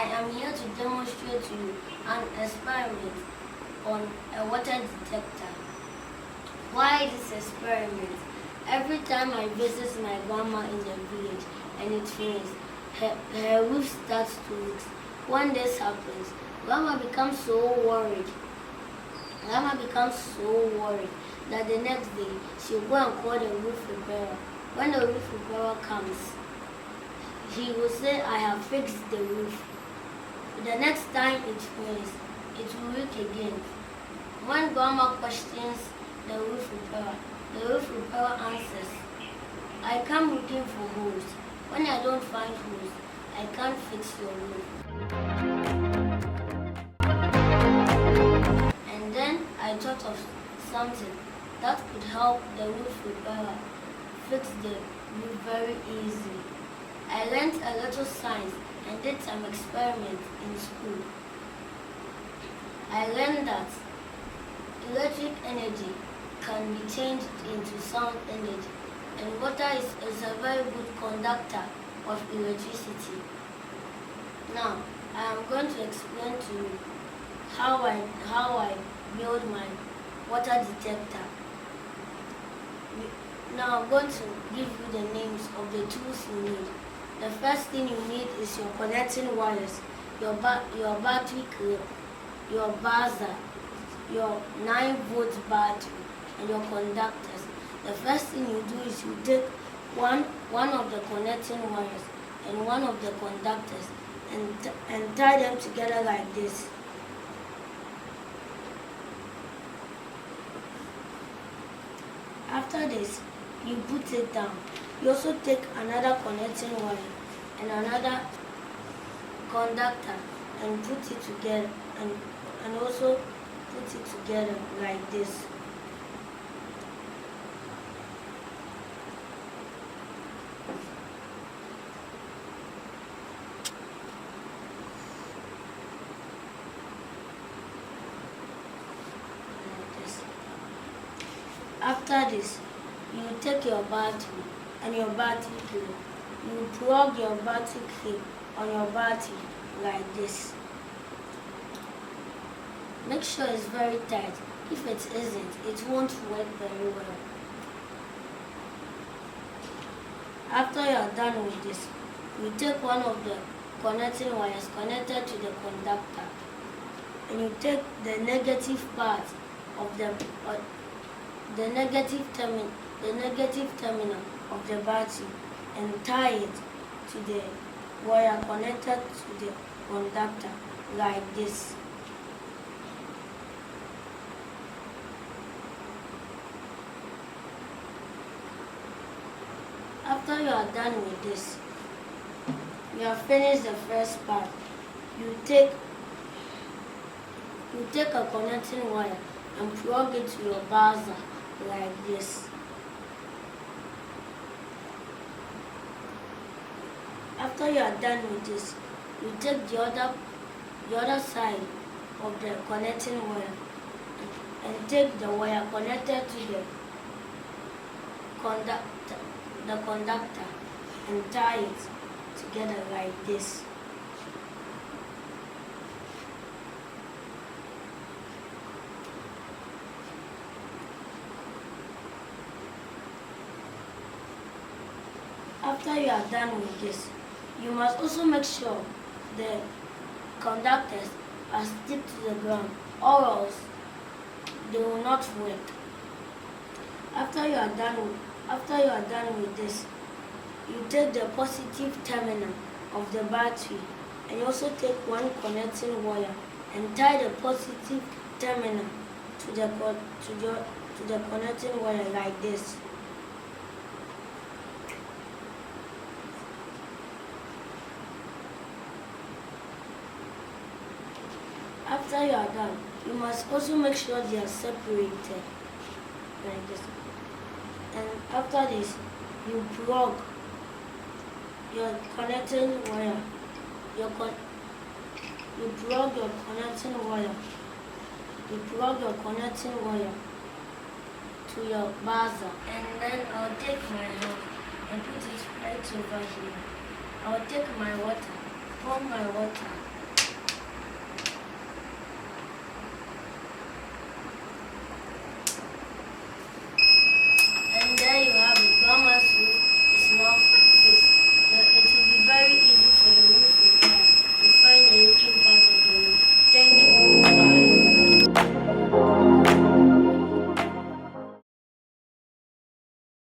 am here to demonstrate to you an experiment on a water detector. Why this experiment? Every time I visit my grandma in the village and it rains, her roof starts to leak. When this happens, Grandma becomes so worried that the next day she'll go and call the roof repairer. When the roof repairer comes, he will say, I have fixed the roof. The next time it rains, it will leak again. When Grandma questions the roof repairer answers, I come looking for holes. When I don't find holes, I can't fix your roof. And then I thought of something that could help the roof repairer fix the roof very easily. I learned a little science and did some experiments in school. I learned that electric energy can be changed into sound energy, and water is a very good conductor of electricity. Now, I am going to explain to you how I build my water detector. Now, I'm going to give you the names of the tools you need. The first thing you need is your connecting wires, your battery clip, your buzzer, your 9-volt battery, and your conductors. The first thing you do is you take one of the connecting wires and one of the conductors and tie them together like this. After this, you put it down. You also take another connecting wire and another conductor and put it together and also put it together like this. After this, you take your battery and your battery clip. You plug your battery clip on your battery like this. Make sure it's very tight. If it isn't, it won't work very well. After you are done with this, you take one of the connecting wires connected to the conductor and you take the negative part of the negative terminal of the battery and tie it to the wire connected to the conductor like this. After you are done with this, you have finished the first part. You take a connecting wire and plug it to your buzzer like this. After you are done with this, you take the other side of the connecting wire and take the wire connected to the conductor and tie it together like this. After you are done with this, you must also make sure the conductors are stick to the ground, or else they will not work. After you are done with this, you take the positive terminal of the battery and you also take one connecting wire and tie the positive terminal to the connecting wire like this. After you are done, you must also make sure they are separated like this. And after this, you plug your connecting wire. You plug your connecting wire to your buzzer, and then I'll take my hand and put it right over here. I'll take my water, pour my water